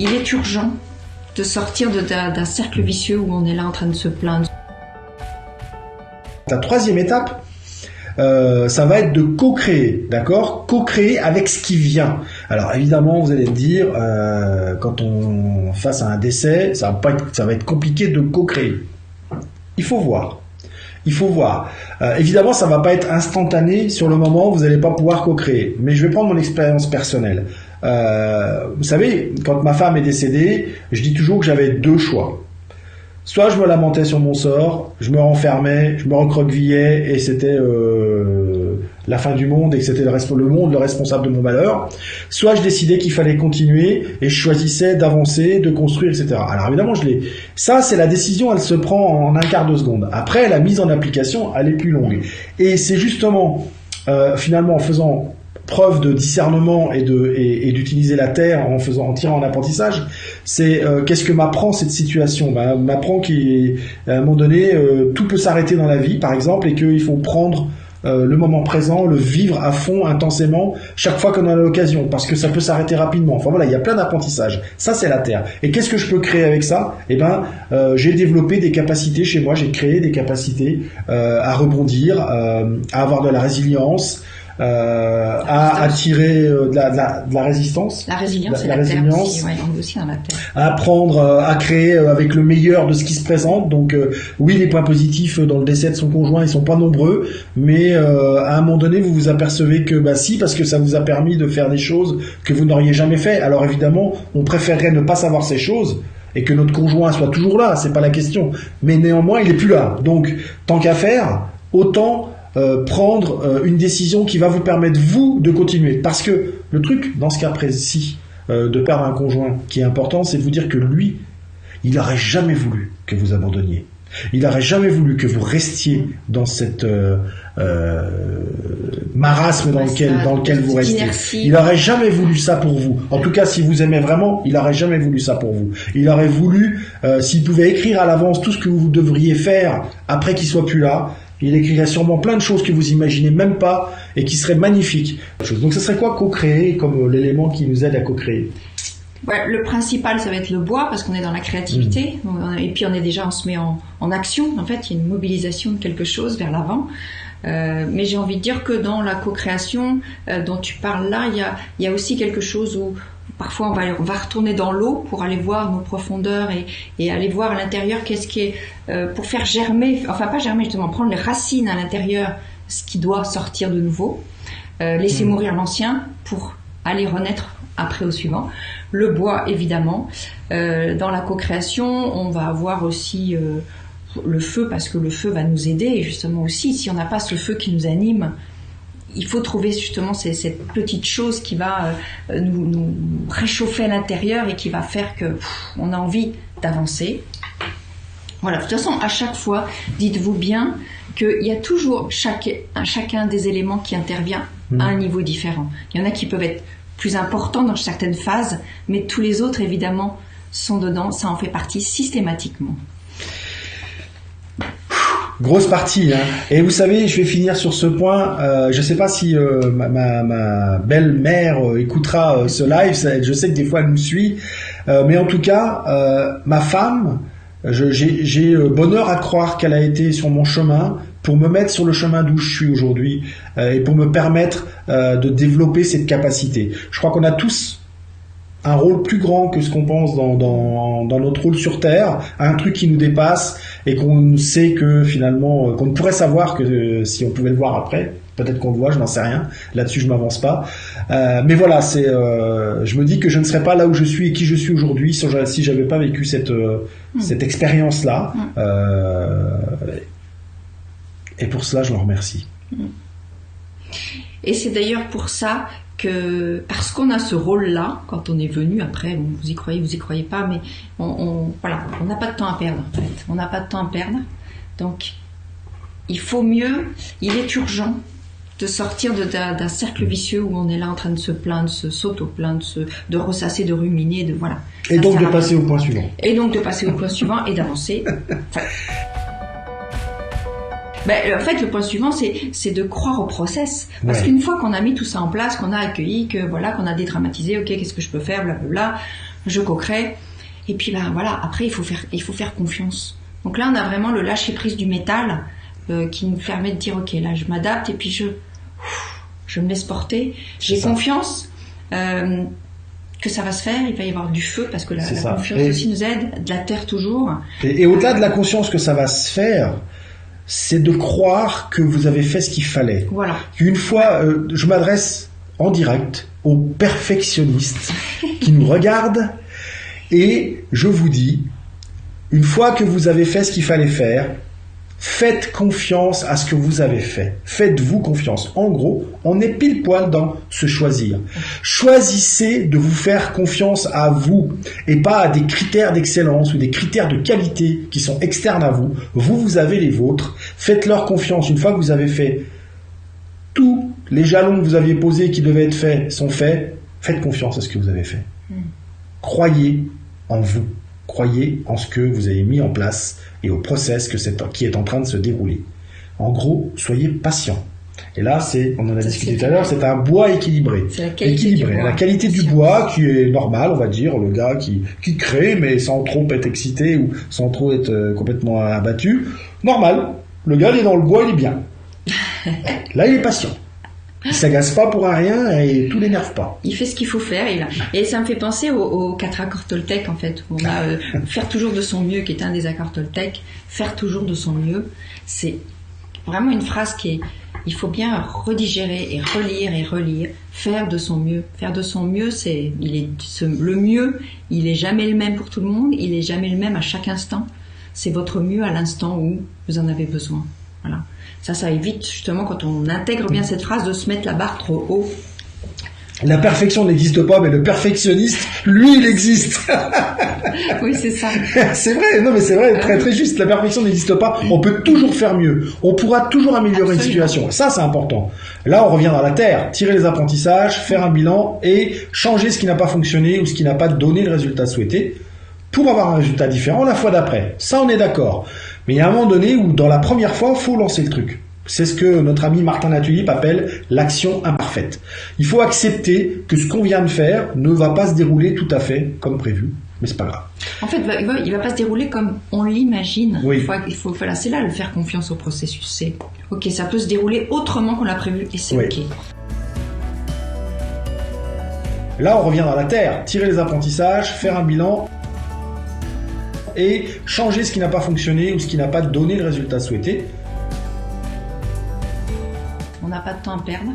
Il est urgent de sortir d'un cercle vicieux où on est là en train de se plaindre. La troisième étape, ça va être de co-créer, d'accord ? Co-créer avec ce qui vient. Alors évidemment, vous allez me dire, quand on face à un décès, ça va être compliqué de co-créer. Il faut voir. Évidemment, ça va pas être instantané sur le moment, vous n'allez pas pouvoir co-créer. Mais je vais prendre mon expérience personnelle. Vous savez, quand ma femme est décédée, je dis toujours que j'avais deux choix. Soit je me lamentais sur mon sort, je me renfermais, je me recroquevillais et c'était la fin du monde et que c'était le monde le responsable de mon malheur. Soit je décidais qu'il fallait continuer et je choisissais d'avancer, de construire, etc. Alors évidemment, ça c'est la décision, elle se prend en un quart de seconde. Après, la mise en application, elle est plus longue. Et c'est justement, finalement, en faisant preuve de discernement et d'utiliser la terre en tirant un apprentissage, c'est qu'est-ce que m'apprend cette situation ? M'apprend qu'à un moment donné, tout peut s'arrêter dans la vie, par exemple, et qu'il faut prendre le moment présent, le vivre à fond, intensément, chaque fois qu'on a l'occasion, parce que ça peut s'arrêter rapidement. Enfin voilà, il y a plein d'apprentissages. Ça, c'est la terre. Et qu'est-ce que je peux créer avec ça ? J'ai développé des capacités chez moi, j'ai créé des capacités à rebondir, à avoir de la résilience, à attirer de la résistance. La résilience, c'est la terre aussi, ouais, on est aussi dans la terre. À apprendre à créer avec le meilleur de ce qui se présente. Donc oui, les points positifs dans le décès de son conjoint, ils sont pas nombreux, mais à un moment donné, vous vous apercevez que si, parce que ça vous a permis de faire des choses que vous n'auriez jamais fait. Alors évidemment, on préférerait ne pas savoir ces choses et que notre conjoint soit toujours là, c'est pas la question. Mais néanmoins, il est plus là. Donc tant qu'à faire, autant prendre une décision qui va vous permettre, vous, de continuer. Parce que le truc, dans ce cas précis, de perdre un conjoint, qui est important, c'est de vous dire que lui, il n'aurait jamais voulu que vous abandonniez. Il n'aurait jamais voulu que vous restiez dans cette marasme dans lequel vous restez. Inertie. Il n'aurait jamais voulu ça pour vous. En tout cas, si vous aimez vraiment, il n'aurait jamais voulu ça pour vous. Il aurait voulu, s'il pouvait écrire à l'avance tout ce que vous devriez faire après qu'il soit plus là, il écrirait sûrement plein de choses que vous imaginez même pas et qui seraient magnifiques. Donc, ce serait quoi co-créer comme l'élément qui nous aide à co-créer ? Ouais, le principal, ça va être le bois, parce qu'on est dans la créativité. Et puis, on se met en action. En fait, il y a une mobilisation de quelque chose vers l'avant. Mais j'ai envie de dire que dans la co-création dont tu parles là, il y a aussi quelque chose où parfois on va retourner dans l'eau pour aller voir nos profondeurs et aller voir à l'intérieur qu'est-ce qui est pour faire germer, enfin pas germer justement, prendre les racines à l'intérieur, ce qui doit sortir de nouveau, laisser mourir l'ancien pour aller renaître après au suivant. Le bois évidemment. Dans la co-création, on va avoir aussi le feu, parce que le feu va nous aider, et justement aussi, si on n'a pas ce feu qui nous anime, il faut trouver justement cette petite chose qui va nous réchauffer à l'intérieur et qui va faire que on a envie d'avancer. Voilà, de toute façon, à chaque fois, dites-vous bien qu'il y a toujours chacun des éléments qui intervient à un niveau différent. Il y en a qui peuvent être plus importants dans certaines phases, mais tous les autres, évidemment, sont dedans, ça en fait partie systématiquement. Grosse partie, hein. Et vous savez, je vais finir sur ce point. Je sais pas si ma belle-mère écoutera ce live. Je sais que des fois elle nous suit, mais en tout cas, ma femme, j'ai bonheur à croire qu'elle a été sur mon chemin pour me mettre sur le chemin d'où je suis aujourd'hui et pour me permettre de développer cette capacité. Je crois qu'on a tous un rôle plus grand que ce qu'on pense dans notre rôle sur Terre, un truc qui nous dépasse et qu'on sait que finalement, qu'on ne pourrait savoir que si on pouvait le voir après, peut-être qu'on le voit, je n'en sais rien, là-dessus je m'avance pas. Mais voilà, je me dis que je ne serais pas là où je suis et qui je suis aujourd'hui si j'avais pas vécu cette expérience-là. Et pour cela, je le remercie. Et c'est d'ailleurs pour ça que, parce qu'on a ce rôle-là, quand on est venu, après, vous y croyez pas, mais voilà, on n'a pas de temps à perdre, en fait. On n'a pas de temps à perdre. Donc, il est urgent de sortir d'un cercle vicieux où on est là en train de se plaindre, de s'auto-plaindre, de ressasser, de ruminer, voilà. Et donc de passer au point suivant. Et donc de passer au point suivant et d'avancer. Enfin, en fait, le point suivant, c'est de croire au process. Parce qu'une fois qu'on a mis tout ça en place, qu'on a accueilli, qu'on a dédramatisé, ok, qu'est-ce que je peux faire, blablabla, je co-crée. Et puis voilà, après il faut faire confiance. Donc là on a vraiment le lâcher prise du métal qui nous permet de dire ok, là je m'adapte et puis je me laisse porter. J'ai confiance que ça va se faire. Il va y avoir du feu parce que la confiance aussi nous aide, de la terre toujours. Et au-delà de la conscience que ça va se faire, c'est de croire que vous avez fait ce qu'il fallait. Voilà. Une fois, je m'adresse en direct aux perfectionnistes qui nous regardent et je vous dis, une fois que vous avez fait ce qu'il fallait faire, faites confiance à ce que vous avez fait. Faites-vous confiance. En gros, on est pile poil dans se choisir. Choisissez de vous faire confiance à vous et pas à des critères d'excellence ou des critères de qualité qui sont externes à vous. Vous avez les vôtres. Faites-leur confiance. Une fois que vous avez fait tous les jalons que vous aviez posés qui devaient être faits sont faits, faites confiance à ce que vous avez fait. Croyez en vous. Croyez en ce que vous avez mis en place et au process qui est en train de se dérouler. En gros, soyez patient. Et là, on en a discuté tout à l'heure, c'est un bois équilibré. C'est la qualité du bois. La qualité du bois qui est normale, on va dire, le gars qui crée, mais sans trop être excité ou sans trop être complètement abattu. Normal. Le gars, il est dans le bois, il est bien. Là, il est patient. Il s'agace pas pour un rien et tout l'énerve pas. Il fait ce qu'il faut faire et ça me fait penser aux 4 accords Toltec en fait. Où on a faire toujours de son mieux qui est un des accords Toltec. Faire toujours de son mieux, c'est vraiment une phrase il faut bien redigérer et relire. Faire de son mieux. Faire de son mieux, le mieux, il est jamais le même pour tout le monde. Il est jamais le même à chaque instant. C'est votre mieux à l'instant où vous en avez besoin. Voilà. Ça évite justement quand on intègre bien cette phrase de se mettre la barre trop haut. La perfection n'existe pas, mais le perfectionniste, lui, il existe. Oui, c'est ça. C'est vrai, non mais c'est vrai, très très juste. La perfection n'existe pas. On peut toujours faire mieux. On pourra toujours améliorer une situation. Ça, c'est important. Là, on revient dans la terre. Tirer les apprentissages, faire un bilan et changer ce qui n'a pas fonctionné ou ce qui n'a pas donné le résultat souhaité pour avoir un résultat différent la fois d'après. Ça, on est d'accord. Mais il y a un moment donné où, dans la première fois, il faut lancer le truc. C'est ce que notre ami Martin Latulip appelle l'action imparfaite. Il faut accepter que ce qu'on vient de faire ne va pas se dérouler tout à fait comme prévu, mais c'est pas grave. En fait, il va pas se dérouler comme on l'imagine. Oui. Voilà, c'est là le faire confiance au processus. C'est ok, ça peut se dérouler autrement qu'on l'a prévu et c'est ok. Là, on revient dans la terre. Tirer les apprentissages, faire un bilan et changer ce qui n'a pas fonctionné ou ce qui n'a pas donné le résultat souhaité. On n'a pas de temps à perdre.